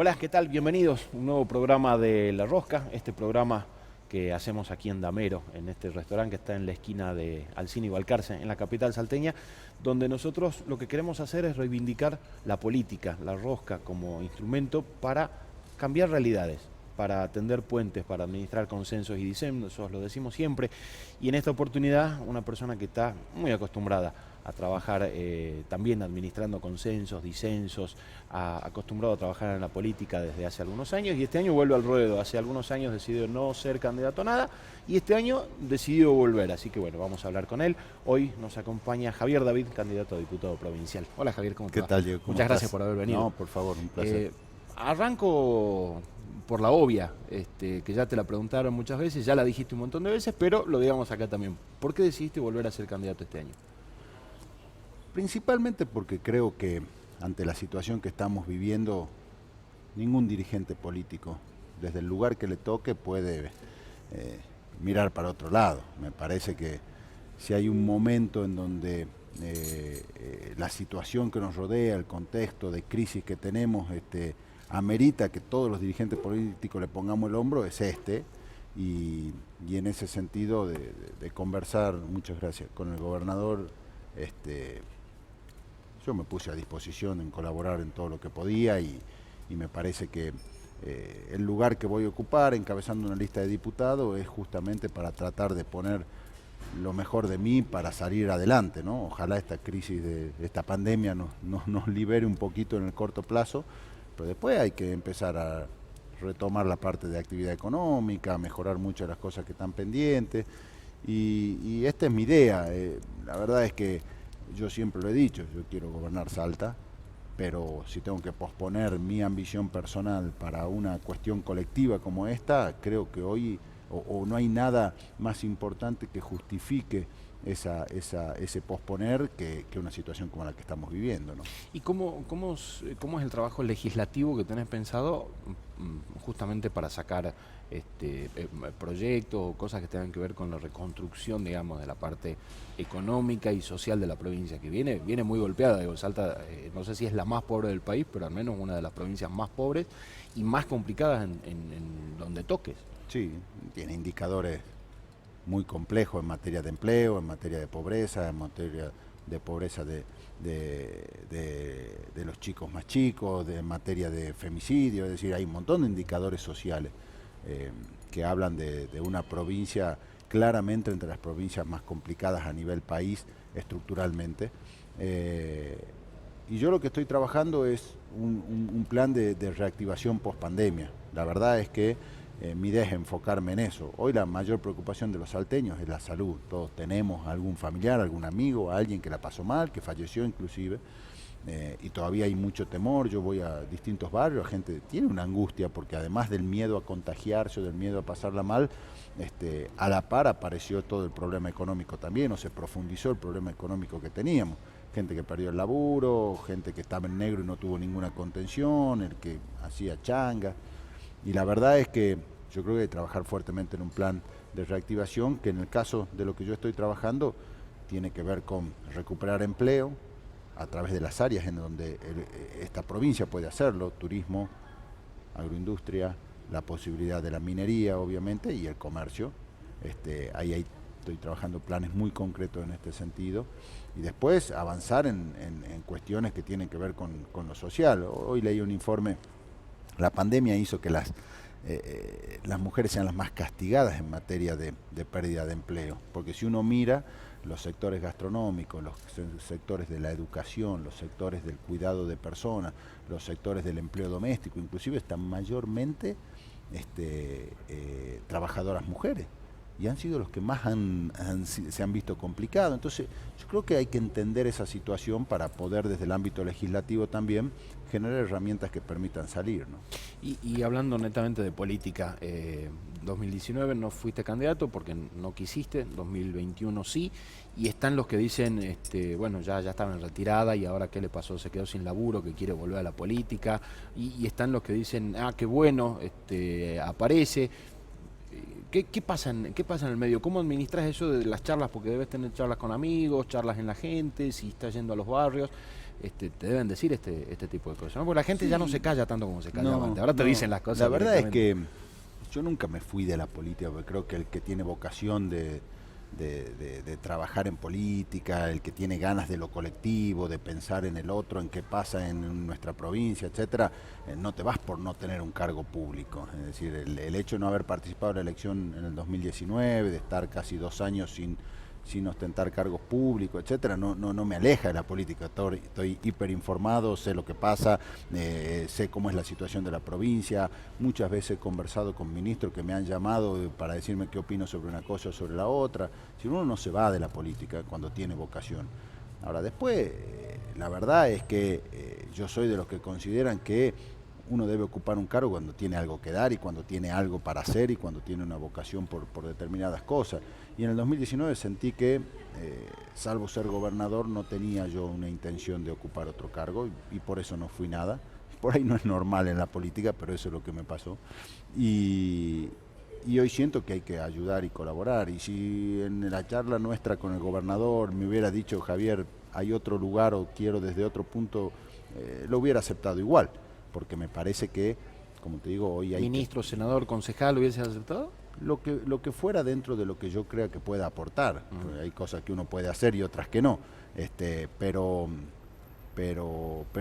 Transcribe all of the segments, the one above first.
Hola, ¿qué tal? Bienvenidos a un nuevo programa de La Rosca, este programa que hacemos aquí en Damero, en este restaurante que está en la esquina de Alcina y Balcarce, en la capital salteña, donde nosotros lo que queremos hacer es reivindicar la política, la rosca como instrumento para cambiar realidades, para tender puentes, para administrar consensos y disensos, lo decimos siempre, y en esta oportunidad una persona que está muy acostumbrada a trabajar también administrando consensos, disensos, acostumbrado a trabajar en la política desde hace algunos años y este año vuelve al ruedo. Hace algunos años decidió no ser candidato a nada y este año decidió volver. Así que bueno, vamos a hablar con él. Hoy nos acompaña Javier David, candidato a diputado provincial. Hola Javier, ¿cómo te ¿Qué va? tal, Diego? ¿Cómo Muchas estás? gracias por haber venido. No, por favor, un placer. Arranco por la obvia, que ya te la preguntaron muchas veces, ya la dijiste un montón de veces, pero lo digamos acá también. ¿Por qué decidiste volver a ser candidato este año? Principalmente porque creo que ante la situación que estamos viviendo, ningún dirigente político, desde el lugar que le toque, puede mirar para otro lado. Me parece que si hay un momento en donde la situación que nos rodea, el contexto de crisis que tenemos, amerita que todos los dirigentes políticos le pongamos el hombro, es este. Y en ese sentido de conversar, muchas gracias, con el gobernador, yo me puse a disposición en colaborar en todo lo que podía y me parece que el lugar que voy a ocupar encabezando una lista de diputados es justamente para tratar de poner lo mejor de mí para salir adelante, ¿no? Ojalá esta crisis de esta pandemia nos libere un poquito en el corto plazo, pero después hay que empezar a retomar la parte de actividad económica, mejorar muchas de las cosas que están pendientes y esta es mi idea. La verdad es que yo siempre lo he dicho, yo quiero gobernar Salta, pero si tengo que posponer mi ambición personal para una cuestión colectiva como esta, creo que hoy o no hay nada más importante que justifique ese posponer que una situación como la que estamos viviendo, ¿no? ¿Y cómo es el trabajo legislativo que tenés pensado justamente para sacar proyectos o cosas que tengan que ver con la reconstrucción, digamos, de la parte económica y social de la provincia, que viene muy golpeada? Digo, Salta, no sé si es la más pobre del país, pero al menos una de las provincias más pobres y más complicadas en donde toques. Sí, tiene indicadores muy complejos en materia de empleo, en materia de pobreza, en materia de pobreza de los chicos más chicos, en materia de femicidio, es decir, hay un montón de indicadores sociales que hablan de una provincia claramente entre las provincias más complicadas a nivel país estructuralmente. Y yo lo que estoy trabajando es un plan de reactivación post pandemia. La verdad es que mi idea es enfocarme en eso. Hoy la mayor preocupación de los salteños es la salud. Todos tenemos algún familiar, algún amigo, alguien que la pasó mal, que falleció inclusive, y todavía hay mucho temor. Yo voy a distintos barrios, la gente tiene una angustia porque además del miedo a contagiarse o del miedo a pasarla mal, a la par apareció todo el problema económico también, o se profundizó el problema económico que teníamos. Gente que perdió el laburo, gente que estaba en negro y no tuvo ninguna contención, el que hacía changa. Y la verdad es que yo creo que hay que trabajar fuertemente en un plan de reactivación que en el caso de lo que yo estoy trabajando tiene que ver con recuperar empleo a través de las áreas en donde esta provincia puede hacerlo: turismo, agroindustria, la posibilidad de la minería obviamente y el comercio. Ahí estoy trabajando planes muy concretos en este sentido y después avanzar en cuestiones que tienen que ver con lo social. Hoy leí un informe. La pandemia hizo que las mujeres sean las más castigadas en materia de pérdida de empleo, porque si uno mira los sectores gastronómicos, los sectores de la educación, los sectores del cuidado de personas, los sectores del empleo doméstico, inclusive están mayormente trabajadoras mujeres, y han sido los que más se han visto complicados. Entonces yo creo que hay que entender esa situación para poder desde el ámbito legislativo también generar herramientas que permitan salir, ¿no? Y hablando netamente de política, 2019 no fuiste candidato porque no quisiste, 2021 sí, y están los que dicen, bueno, ya estaba en retirada y ahora qué le pasó, se quedó sin laburo, que quiere volver a la política, y están los que dicen, qué bueno, aparece. ¿Qué pasa en el medio? ¿Cómo administras eso de las charlas? Porque debes tener charlas con amigos, charlas en la gente, si estás yendo a los barrios. te deben decir este tipo de cosas, ¿no? Porque la gente ya no se calla tanto como se callaba antes. Ahora te no. dicen las cosas. La verdad es que yo nunca me fui de la política, porque creo que el que tiene vocación de trabajar en política, el que tiene ganas de lo colectivo, de pensar en el otro, en qué pasa en nuestra provincia, etcétera, no te vas por no tener un cargo público. Es decir, el hecho de no haber participado en la elección en el 2019, de estar casi 2 años sin ostentar cargos públicos, etcétera, no me aleja de la política. Estoy hiper informado, sé lo que pasa, sé cómo es la situación de la provincia. Muchas veces he conversado con ministros que me han llamado para decirme qué opino sobre una cosa o sobre la otra. Si uno no se va de la política cuando tiene vocación. Ahora después, la verdad es que yo soy de los que consideran que uno debe ocupar un cargo cuando tiene algo que dar y cuando tiene algo para hacer y cuando tiene una vocación por determinadas cosas. Y en el 2019 sentí que, salvo ser gobernador, no tenía yo una intención de ocupar otro cargo y por eso no fui nada. Por ahí no es normal en la política, pero eso es lo que me pasó. Y hoy siento que hay que ayudar y colaborar. Y si en la charla nuestra con el gobernador me hubiera dicho, Javier, hay otro lugar o quiero desde otro punto, lo hubiera aceptado igual. Porque me parece que, como te digo, hoy hay... Ministro, senador, concejal, ¿hubiese aceptado? Lo que fuera dentro de lo que yo crea que pueda aportar. Hay cosas que uno puede hacer y otras que no. Pero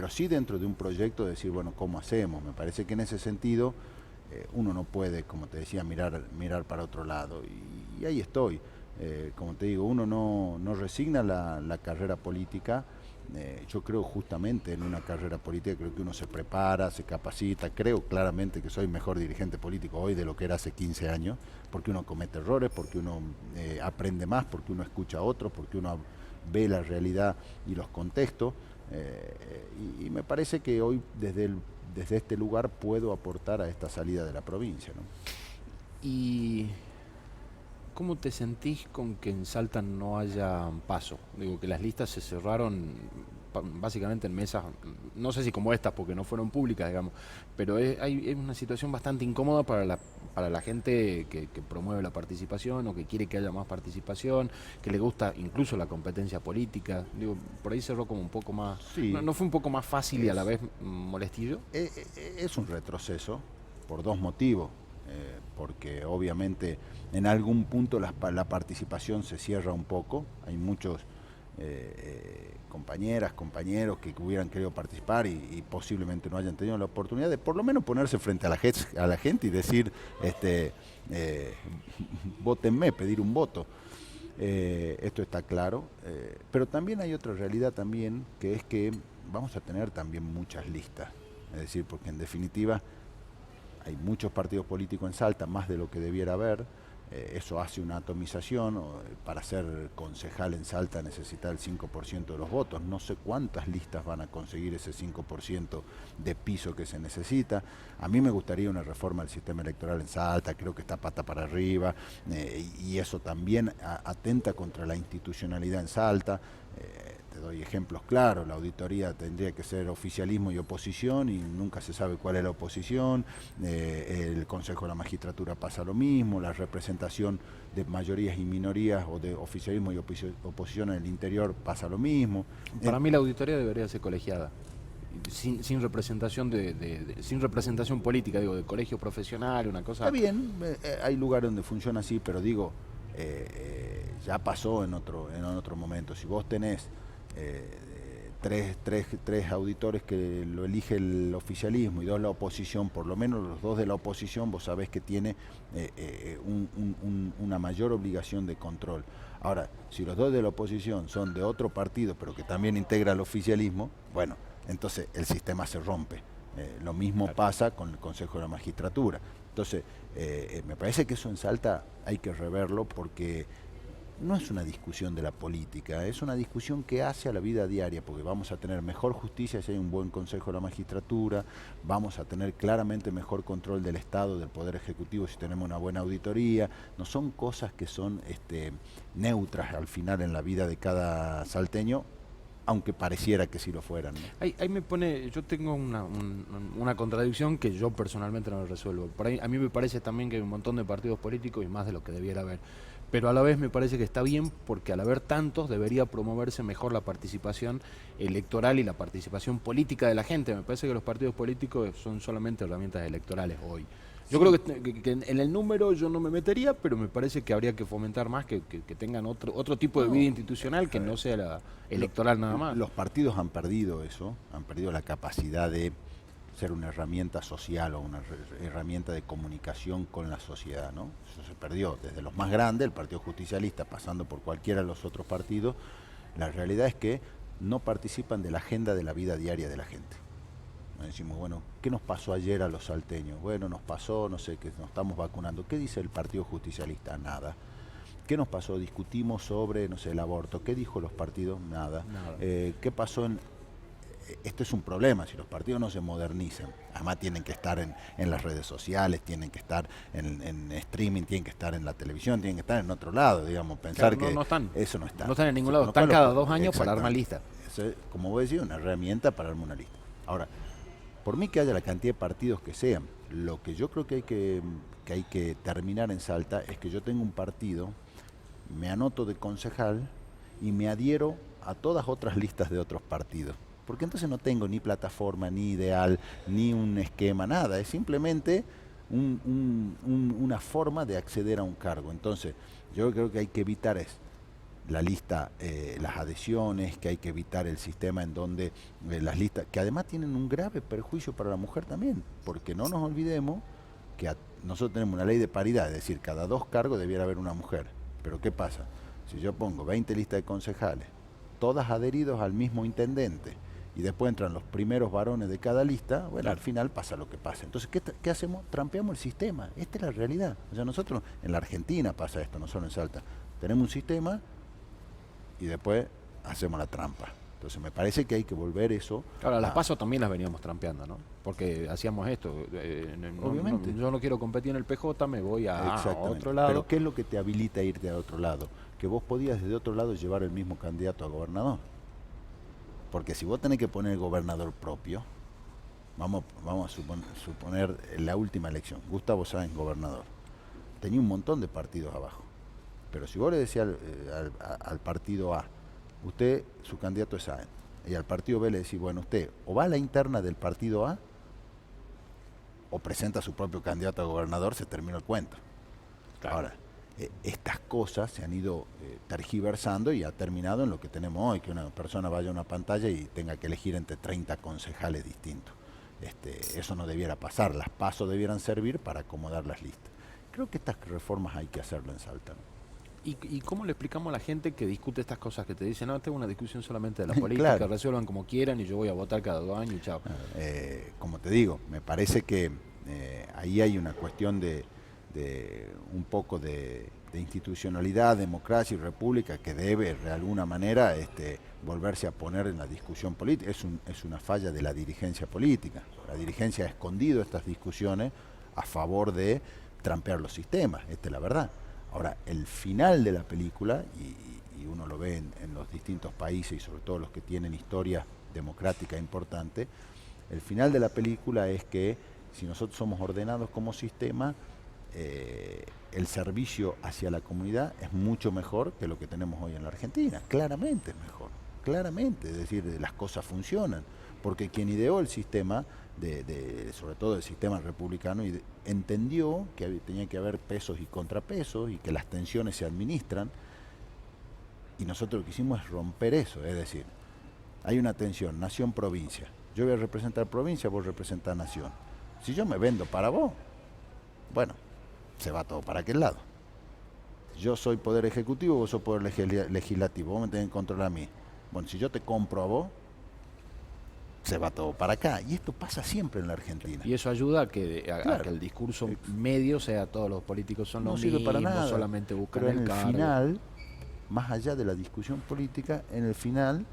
sí dentro de un proyecto decir, bueno, ¿cómo hacemos? Me parece que en ese sentido uno no puede, como te decía, mirar para otro lado. Y ahí estoy. Como te digo, uno no resigna la carrera política. Yo creo justamente en una carrera política, creo que uno se prepara, se capacita, creo claramente que soy mejor dirigente político hoy de lo que era hace 15 años, porque uno comete errores, porque uno aprende más, porque uno escucha a otros, porque uno ve la realidad y los contextos, y me parece que hoy desde este lugar puedo aportar a esta salida de la provincia, ¿no? Y... ¿cómo te sentís con que en Salta no haya paso? Digo, que las listas se cerraron básicamente en mesas, no sé si como estas, porque no fueron públicas, digamos, pero es una situación bastante incómoda para la gente que promueve la participación o que quiere que haya más participación, que le gusta incluso la competencia política. Digo, por ahí cerró como un poco más... Sí, ¿No fue un poco más fácil y a la vez molestillo? Es un retroceso por dos motivos. Porque obviamente en algún punto la participación se cierra un poco, hay muchos compañeras, compañeros que hubieran querido participar y posiblemente no hayan tenido la oportunidad de por lo menos ponerse frente a la gente y decir, vótenme, pedir un voto. Esto está claro, pero también hay otra realidad también, que es que vamos a tener también muchas listas, es decir, porque en definitiva hay muchos partidos políticos en Salta, más de lo que debiera haber. Eso hace una atomización. Para ser concejal en Salta necesita el 5% de los votos. No sé cuántas listas van a conseguir ese 5% de piso que se necesita. A mí me gustaría una reforma del sistema electoral en Salta, creo que está pata para arriba, y eso también atenta contra la institucionalidad en Salta. Te doy ejemplos claros, la auditoría tendría que ser oficialismo y oposición y nunca se sabe cuál es la oposición, el Consejo de la Magistratura pasa lo mismo, la representación de mayorías y minorías o de oficialismo y oposición en el interior pasa lo mismo. Para mí la auditoría debería ser colegiada, sin representación sin representación política, digo, de colegio profesional, una cosa... Está bien, hay lugares donde funciona así, pero digo, ya pasó en otro momento. Si vos tenés tres auditores que lo elige el oficialismo y dos la oposición, por lo menos los dos de la oposición vos sabés que tiene una mayor obligación de control. Ahora, si los dos de la oposición son de otro partido pero que también integra el oficialismo, bueno, entonces el sistema se rompe. Lo mismo pasa con el Consejo de la Magistratura. Entonces, me parece que eso en Salta hay que reverlo porque no es una discusión de la política, es una discusión que hace a la vida diaria, porque vamos a tener mejor justicia si hay un buen Consejo de la Magistratura, vamos a tener claramente mejor control del Estado, del Poder Ejecutivo si tenemos una buena auditoría. No son cosas que son neutras al final en la vida de cada salteño, aunque pareciera que sí lo fueran, ¿no? Ahí me pone, yo tengo una contradicción que yo personalmente no resuelvo. Por ahí, a mí me parece también que hay un montón de partidos políticos y más de lo que debiera haber. pero a la vez me parece que está bien porque al haber tantos debería promoverse mejor la participación electoral y la participación política de la gente. Me parece que los partidos políticos son solamente herramientas electorales hoy. Yo creo que en el número yo no me metería, pero me parece que habría que fomentar más que tengan otro tipo de vida institucional que no sea la electoral nada más. Los partidos han perdido eso, han perdido la capacidad de ser una herramienta social o una herramienta de comunicación con la sociedad, ¿no? Eso se perdió desde los más grandes, el Partido Justicialista, pasando por cualquiera de los otros partidos. La realidad es que no participan de la agenda de la vida diaria de la gente. Nos decimos, bueno, ¿qué nos pasó ayer a los salteños? Bueno, nos pasó, no sé, que nos estamos vacunando. ¿Qué dice el Partido Justicialista? Nada. ¿Qué nos pasó? Discutimos sobre, no sé, el aborto. ¿Qué dijo los partidos? Nada. ¿Qué pasó en...? Esto es un problema, si los partidos no se modernizan, además tienen que estar en las redes sociales, tienen que estar en streaming, tienen que estar en la televisión, tienen que estar en otro lado, digamos, pensar claro, que no están, eso no está. No están en ningún lado, están cada 2 años para armar lista. Eso es, como vos decís, una herramienta para armar una lista. Ahora, por mí que haya la cantidad de partidos que sean, lo que yo creo que hay que terminar en Salta es que yo tengo un partido, me anoto de concejal y me adhiero a todas otras listas de otros partidos. Porque entonces no tengo ni plataforma, ni ideal, ni un esquema, nada. Es simplemente una forma de acceder a un cargo. Entonces, yo creo que hay que evitar la lista, las adhesiones, que hay que evitar el sistema en donde las listas, que además tienen un grave perjuicio para la mujer también, porque no nos olvidemos que nosotros tenemos una ley de paridad, es decir, cada 2 cargos debiera haber una mujer. Pero ¿qué pasa? Si yo pongo 20 listas de concejales, todas adheridos al mismo intendente, y después entran los primeros varones de cada lista, bueno, claro, al final pasa lo que pasa. Entonces, ¿qué hacemos? Trampeamos el sistema. Esta es la realidad. O sea, nosotros, en la Argentina pasa esto, no solo en Salta. Tenemos un sistema y después hacemos la trampa. Entonces, me parece que hay que volver eso. Ahora, las PASO también las veníamos trampeando, ¿no? Porque hacíamos esto. Obviamente. Yo no quiero competir en el PJ, me voy a otro lado. Pero ¿qué es lo que te habilita a irte a otro lado? Que vos podías desde otro lado llevar el mismo candidato a gobernador. Porque si vos tenés que poner el gobernador propio, vamos a suponer la última elección, Gustavo Sáenz gobernador, tenía un montón de partidos abajo, pero si vos le decías al partido A, usted, su candidato es Sáenz, y al partido B le decís, bueno, usted o va a la interna del partido A, o presenta a su propio candidato a gobernador, se terminó el cuento. Claro. Ahora, estas cosas se han ido tergiversando y ha terminado en lo que tenemos hoy, que una persona vaya a una pantalla y tenga que elegir entre 30 concejales distintos. Eso no debiera pasar, las PASO debieran servir para acomodar las listas. Creo que estas reformas hay que hacerlo en Salta, ¿no? ¿Y cómo le explicamos a la gente que discute estas cosas, que te dicen, no, tengo una discusión solamente de la política, claro, resuelvan como quieran y yo voy a votar cada 2 años y chao? Como te digo, me parece que ahí hay una cuestión de un poco de institucionalidad, democracia y república que debe de alguna manera volverse a poner en la discusión política. Es una falla de la dirigencia política. La dirigencia ha escondido estas discusiones a favor de trampear los sistemas, esta es la verdad. Ahora, el final de la película, y uno lo ve en los distintos países y sobre todo los que tienen historia democrática importante, el final de la película es que si nosotros somos ordenados como sistema, el servicio hacia la comunidad es mucho mejor que lo que tenemos hoy en la Argentina, claramente es mejor, claramente, es decir, las cosas funcionan, porque quien ideó el sistema, sobre todo el sistema republicano, entendió que tenía que haber pesos y contrapesos y que las tensiones se administran, y nosotros lo que hicimos es romper eso, es decir, hay una tensión, nación-provincia, yo voy a representar provincia, vos representás nación, si yo me vendo para vos, bueno, se va todo para aquel lado. Yo soy poder ejecutivo, vos sos poder legislativo, vos me tenés que controlar a mí. Bueno, si yo te compro a vos, se va todo para acá. Y esto pasa siempre en la Argentina. Y eso ayuda a que el discurso medio sea todos los políticos son los mismos, para nada, solamente buscan pero el en el cargo. final, más allá de la discusión política, en el final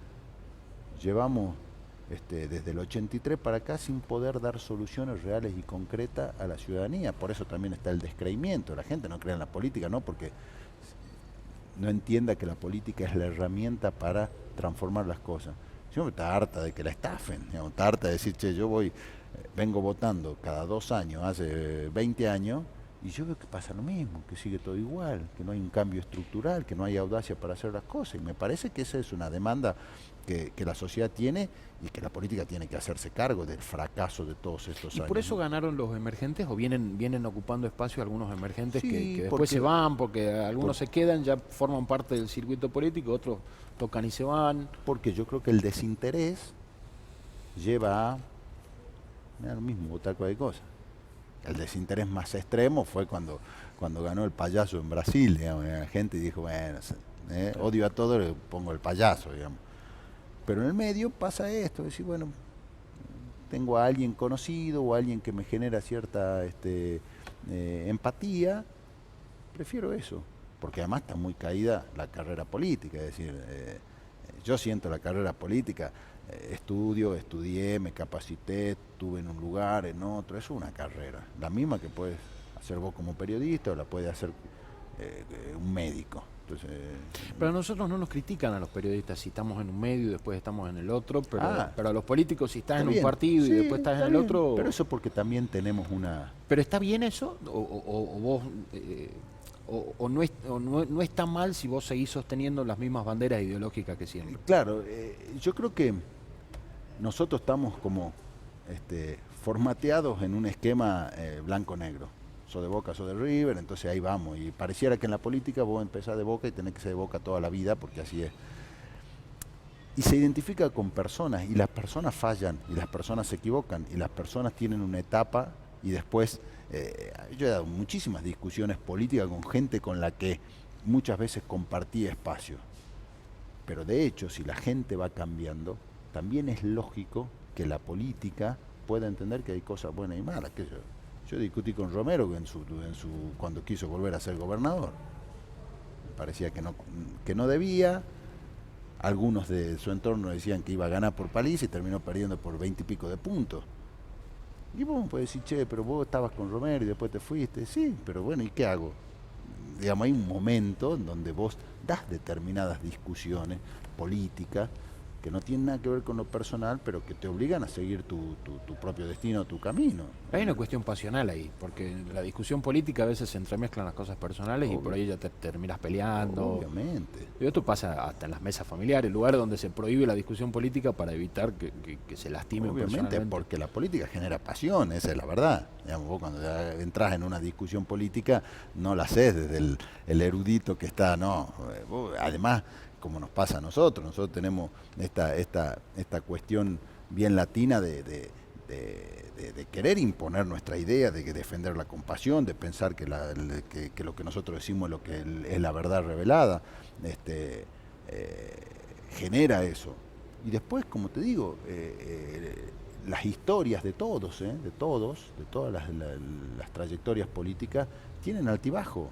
llevamos desde el 83 para acá sin poder dar soluciones reales y concretas a la ciudadanía. Por eso también está el descreimiento. La gente no cree en la política, no porque no entienda que la política es la herramienta para transformar las cosas. Yo está harta de que la estafen, está harta de decir, che, yo vengo votando cada 2 años, hace 20 años, Y yo veo que pasa lo mismo, que sigue todo igual, que no hay un cambio estructural, que no hay audacia para hacer las cosas. Y me parece que esa es una demanda que la sociedad tiene y que la política tiene que hacerse cargo del fracaso de todos estos ¿Y años. por eso ¿no? ganaron los emergentes o vienen ocupando espacio algunos emergentes Sí, que después porque- se van, porque algunos se quedan, ya forman parte del circuito político, otros tocan y se van? Porque yo creo que el desinterés lleva a, me da lo mismo, votar cualquier cosa. El desinterés más extremo fue cuando ganó el payaso en Brasil, digamos, la gente dijo, bueno, odio a todo, le pongo el payaso, digamos. Pero en el medio pasa esto, decir, bueno, tengo a alguien conocido o a alguien que me genera cierta empatía, prefiero eso, porque además está muy caída la carrera política, es decir, yo siento la carrera política, estudié, me capacité, estuve en un lugar, en otro, es una carrera, la misma que puedes hacer vos como periodista o la puede hacer un médico. Entonces, Pero a nosotros no nos critican a los periodistas si estamos en un medio y después estamos en el otro, Ah, pero a los políticos si estás está en un bien, partido y sí, después estás está en el bien, otro... pero eso porque también tenemos una... ¿Pero está bien eso? ¿O vos... no está mal si vos seguís sosteniendo las mismas banderas ideológicas que siempre? Claro, yo creo que nosotros estamos como formateados en un esquema blanco-negro. Sos de Boca, sos de River, entonces ahí vamos. Y pareciera que en la política vos empezás de Boca y tenés que ser de Boca toda la vida, porque así es. Y se identifica con personas, y las personas fallan, y las personas se equivocan, y las personas tienen una etapa, y después, yo he dado muchísimas discusiones políticas con gente con la que muchas veces compartí espacio. Pero de hecho, si la gente va cambiando, también es lógico que la política pueda entender que hay cosas buenas y malas. Que yo discutí con Romero cuando quiso volver a ser gobernador. Me parecía que no debía. Algunos de su entorno decían que iba a ganar por paliza y terminó perdiendo por 20 y pico de puntos. Y vos me podés decir, che, pero vos estabas con Romero y después te fuiste. Sí, pero bueno, ¿y qué hago? Digamos, hay un momento en donde vos das determinadas discusiones políticas que no tienen nada que ver con lo personal, pero que te obligan a seguir tu propio destino, tu camino. Hay una cuestión pasional ahí, porque en la discusión política a veces se entremezclan las cosas personales y Obvio. por ahí ya te terminas peleando. Obviamente. Y esto pasa hasta en las mesas familiares, lugares donde se prohíbe la discusión política para evitar que se lastimen Obviamente, personalmente. porque la política genera pasión, esa es la verdad. Digamos, vos cuando ya entras en una discusión política, no la haces desde el erudito que está, no. Vos, además, como nos pasa a nosotros tenemos esta cuestión bien latina de querer imponer nuestra idea, de defender la compasión, de pensar que lo que nosotros decimos es lo que es la verdad revelada, genera eso. Y después, como te digo, las historias de todas las trayectorias políticas tienen altibajo.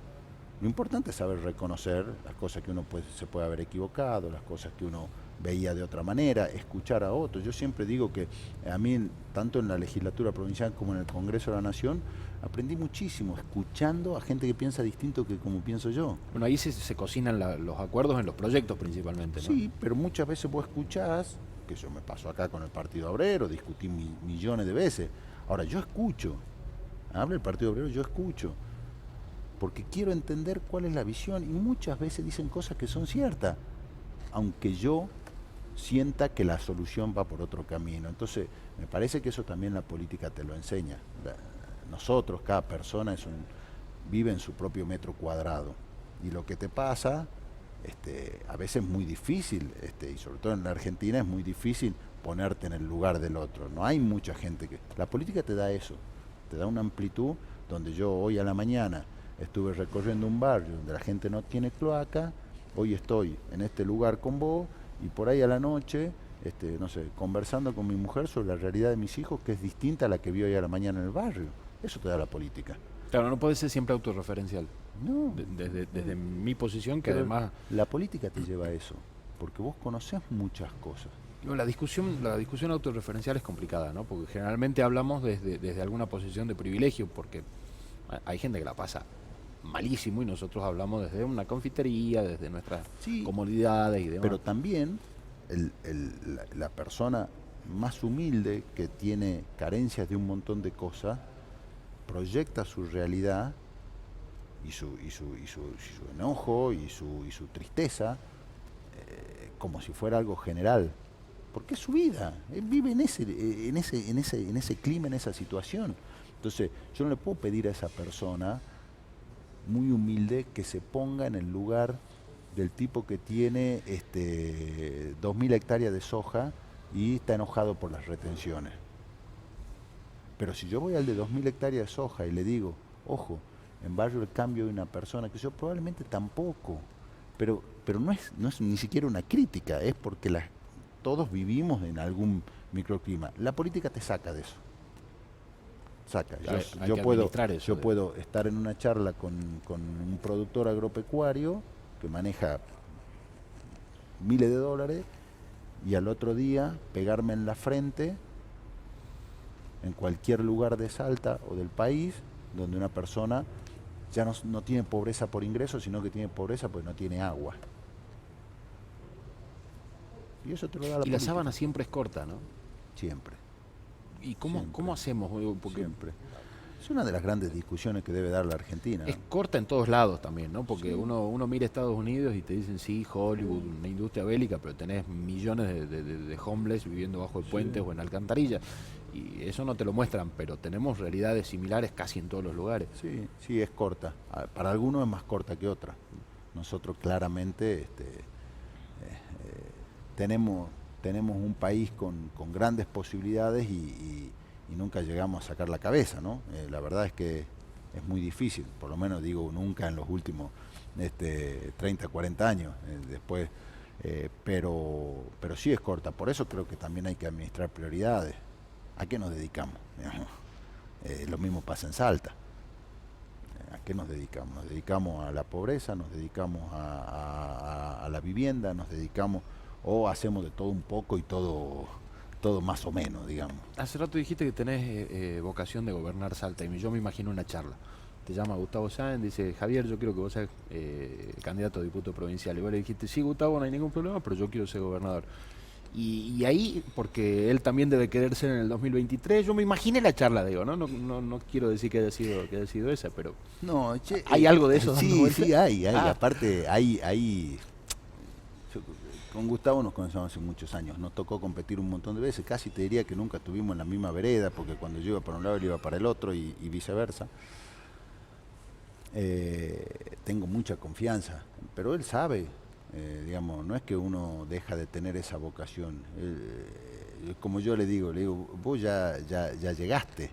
Lo importante es saber reconocer las cosas que uno se puede haber equivocado, las cosas que uno veía de otra manera, escuchar a otros. Yo siempre digo que a mí, tanto en la legislatura provincial como en el Congreso de la Nación, aprendí muchísimo escuchando a gente que piensa distinto que como pienso yo. Bueno, ahí se cocinan los acuerdos en los proyectos principalmente, ¿no? Sí, pero muchas veces vos escuchás, que yo me paso acá con el Partido Obrero, discutí millones de veces. Ahora, yo escucho, habla el Partido Obrero, yo escucho, porque quiero entender cuál es la visión y muchas veces dicen cosas que son ciertas, aunque yo sienta que la solución va por otro camino. Entonces, me parece que eso también la política te lo enseña. Nosotros, cada persona vive en su propio metro cuadrado y lo que te pasa, a veces es muy difícil, y sobre todo en la Argentina es muy difícil ponerte en el lugar del otro. No hay mucha gente que... La política te da eso, te da una amplitud donde yo hoy a la mañana estuve recorriendo un barrio donde la gente no tiene cloaca, hoy estoy en este lugar con vos y por ahí a la noche, no sé, conversando con mi mujer sobre la realidad de mis hijos que es distinta a la que vi hoy a la mañana en el barrio. Eso te da la política. Claro, no puede ser siempre autorreferencial. No. Desde mi posición, que Pero además... la política te lleva a eso, porque vos conocés muchas cosas. No, la discusión autorreferencial es complicada, ¿no? Porque generalmente hablamos desde alguna posición de privilegio, porque hay gente que la pasa malísimo y nosotros hablamos desde una confitería, desde nuestras comodidades y demás. Pero también la persona más humilde que tiene carencias de un montón de cosas proyecta su realidad su enojo y su tristeza, como si fuera algo general, porque es su vida, él vive en ese clima, en esa situación. Entonces, yo no le puedo pedir a esa persona muy humilde que se ponga en el lugar del tipo que tiene 2.000 hectáreas de soja y está enojado por las retenciones. Pero si yo voy al de 2.000 hectáreas de soja y le digo, ojo, en Barrio El Cambio hay una persona que yo probablemente tampoco, pero no es ni siquiera una crítica, es porque todos vivimos en algún microclima. La política te saca de eso. Saca. Yo puedo estar en una charla con un productor agropecuario que maneja miles de dólares y al otro día pegarme en la frente en cualquier lugar de Salta o del país donde una persona ya no tiene pobreza por ingresos, sino que tiene pobreza porque no tiene agua. Y eso te lo da la política. Y la sábana siempre es corta, ¿no? Siempre. ¿Y cómo hacemos? Porque siempre. Es una de las grandes discusiones que debe dar la Argentina, ¿no? Es corta en todos lados también, ¿no? Porque sí, uno mira Estados Unidos y te dicen, sí, Hollywood, una industria bélica, pero tenés millones de homeless viviendo bajo de puentes o en alcantarillas. Y eso no te lo muestran, pero tenemos realidades similares casi en todos los lugares. Sí, es corta. Para algunos es más corta que otra. Nosotros claramente tenemos un país con grandes posibilidades y nunca llegamos a sacar la cabeza, ¿no? La verdad es que es muy difícil, por lo menos digo nunca en los últimos 30, 40 años después, pero sí es corta. Por eso creo que también hay que administrar prioridades. ¿A qué nos dedicamos? Lo mismo pasa en Salta. ¿A qué nos dedicamos? Nos dedicamos a la pobreza, nos dedicamos a la vivienda, nos dedicamos o hacemos de todo un poco y todo más o menos, digamos. Hace rato dijiste que tenés vocación de gobernar Salta y yo me imagino una charla. Te llama Gustavo Sáenz, dice, Javier, yo quiero que vos seas candidato a diputado provincial. Y vos le dijiste, sí, Gustavo, no hay ningún problema, pero yo quiero ser gobernador. Y ahí, porque él también debe querer ser en el 2023, yo me imaginé la charla, digo, ¿no? No quiero decir que haya sido esa, pero no, ¿hay algo de eso? Sí, hay. Aparte, hay con Gustavo nos conocemos hace muchos años, nos tocó competir un montón de veces, casi te diría que nunca estuvimos en la misma vereda, porque cuando yo iba para un lado él iba para el otro y viceversa. Tengo mucha confianza, pero él sabe, digamos, no es que uno deja de tener esa vocación. Como yo le digo, vos ya llegaste,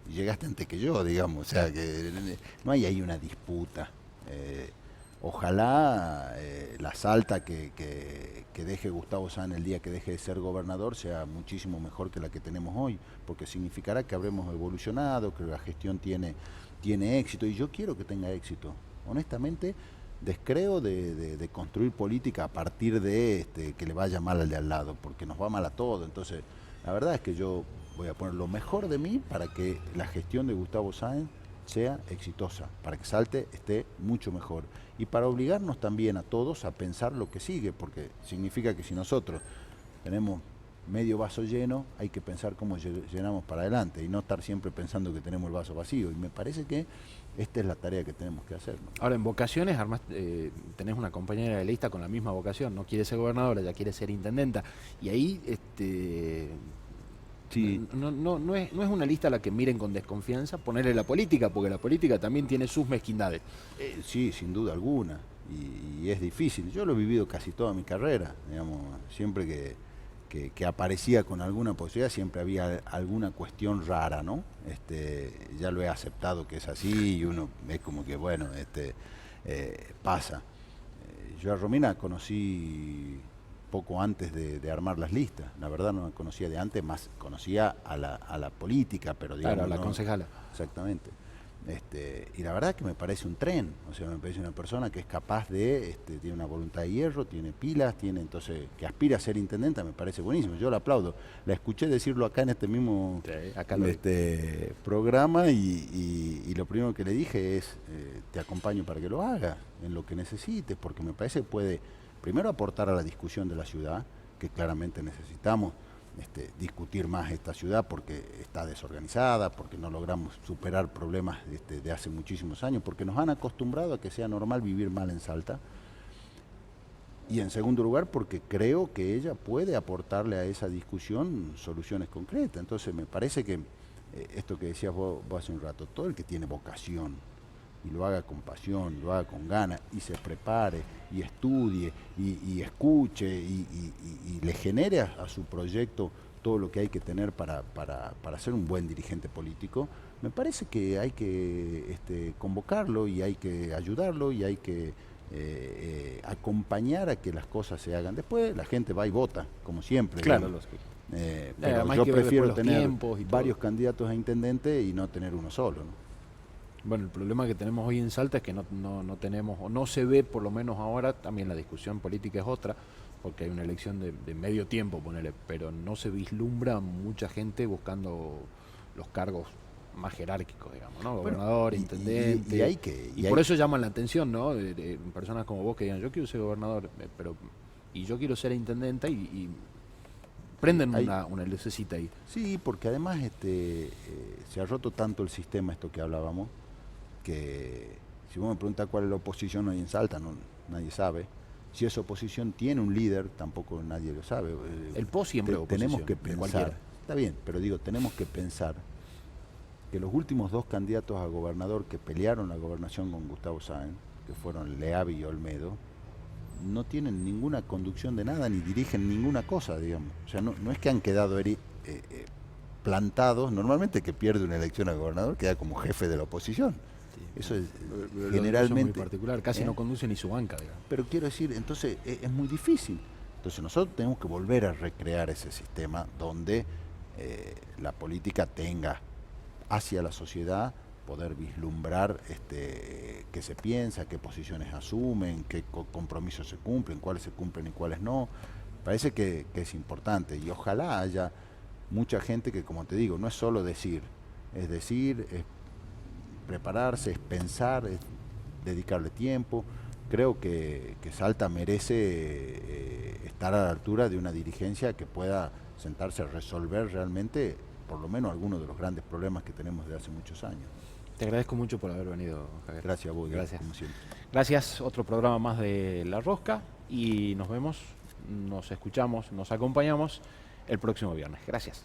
y llegaste antes que yo, digamos, o sea, que no hay ahí una disputa. Ojalá la Salta que deje Gustavo Sáenz el día que deje de ser gobernador sea muchísimo mejor que la que tenemos hoy, porque significará que habremos evolucionado, que la gestión tiene éxito, y yo quiero que tenga éxito. Honestamente, descreo de construir política a partir de que le vaya mal al de al lado, porque nos va mal a todos. Entonces, la verdad es que yo voy a poner lo mejor de mí para que la gestión de Gustavo Sáenz sea exitosa, para que Salta esté mucho mejor y para obligarnos también a todos a pensar lo que sigue, porque significa que si nosotros tenemos medio vaso lleno, hay que pensar cómo llenamos para adelante y no estar siempre pensando que tenemos el vaso vacío, y me parece que esta es la tarea que tenemos que hacer, ¿no? Ahora, en vocaciones, tenés una compañera de lista con la misma vocación, no quiere ser gobernadora, ya quiere ser intendenta, y ahí sí. No es una lista a la que miren con desconfianza, ponerle la política, porque la política también tiene sus mezquindades. Sí, sin duda alguna, y es difícil. Yo lo he vivido casi toda mi carrera, digamos, siempre que aparecía con alguna posibilidad, siempre había alguna cuestión rara, ¿no? Ya lo he aceptado que es así, y uno es como que, bueno, pasa. Yo a Romina conocí poco antes de armar las listas. La verdad no la conocía de antes, más conocía a la política, pero digamos... Claro, a la concejala. Exactamente. Y la verdad que me parece un tren, o sea, me parece una persona que es capaz tiene una voluntad de hierro, tiene pilas, entonces, que aspira a ser intendenta, me parece buenísimo, yo la aplaudo. La escuché decirlo acá en este mismo programa y lo primero que le dije es, te acompaño para que lo haga, en lo que necesites, porque me parece que puede, primero, aportar a la discusión de la ciudad, que claramente necesitamos discutir más esta ciudad porque está desorganizada, porque no logramos superar problemas de hace muchísimos años, porque nos han acostumbrado a que sea normal vivir mal en Salta. Y en segundo lugar, porque creo que ella puede aportarle a esa discusión soluciones concretas. Entonces me parece que esto que decías vos hace un rato, todo el que tiene vocación y lo haga con pasión, lo haga con ganas y se prepare y estudie y escuche y le genere a su proyecto todo lo que hay que tener para ser un buen dirigente político, me parece que hay que convocarlo y hay que ayudarlo y hay que acompañar a que las cosas se hagan. Después la gente va y vota, como siempre. Claro, pero yo prefiero tener varios candidatos a intendente y no tener uno solo, ¿no? Bueno, el problema que tenemos hoy en Salta es que no tenemos, o no se ve, por lo menos ahora, también la discusión política es otra, porque hay una elección de medio tiempo, ponele, pero no se vislumbra mucha gente buscando los cargos más jerárquicos, digamos, ¿no? Gobernador, intendente. Y por eso llaman la atención, ¿no? De personas como vos que digan, yo quiero ser gobernador, y yo quiero ser intendente y prenden una lucecita ahí. Sí, porque además se ha roto tanto el sistema, esto que hablábamos, que si vos me preguntas cuál es la oposición hoy en Salta, nadie sabe. Si esa oposición tiene un líder, tampoco nadie lo sabe. El PO siempre oposición. Tenemos que pensar, está bien, pero digo, tenemos que pensar que los últimos dos candidatos a gobernador que pelearon la gobernación con Gustavo Sáenz, que fueron Leavi y Olmedo, no tienen ninguna conducción de nada ni dirigen ninguna cosa, digamos. O sea, no es que han quedado plantados. Normalmente que pierde una elección a gobernador queda como jefe de la oposición. Eso es generalmente... Muy particular, casi no conduce ni su banca, digamos. Pero quiero decir, entonces es muy difícil. Entonces nosotros tenemos que volver a recrear ese sistema donde la política tenga hacia la sociedad poder vislumbrar qué se piensa, qué posiciones asumen, qué compromisos se cumplen, cuáles se cumplen y cuáles no. Parece que es importante y ojalá haya mucha gente que, como te digo, no es solo decir, es prepararse, es pensar, es dedicarle tiempo. Creo que Salta merece estar a la altura de una dirigencia que pueda sentarse a resolver realmente, por lo menos, algunos de los grandes problemas que tenemos desde hace muchos años. Te agradezco mucho por haber venido, Javier. Gracias a vos, gracias. Como siempre. Gracias, otro programa más de La Rosca y nos vemos, nos escuchamos, nos acompañamos el próximo viernes. Gracias.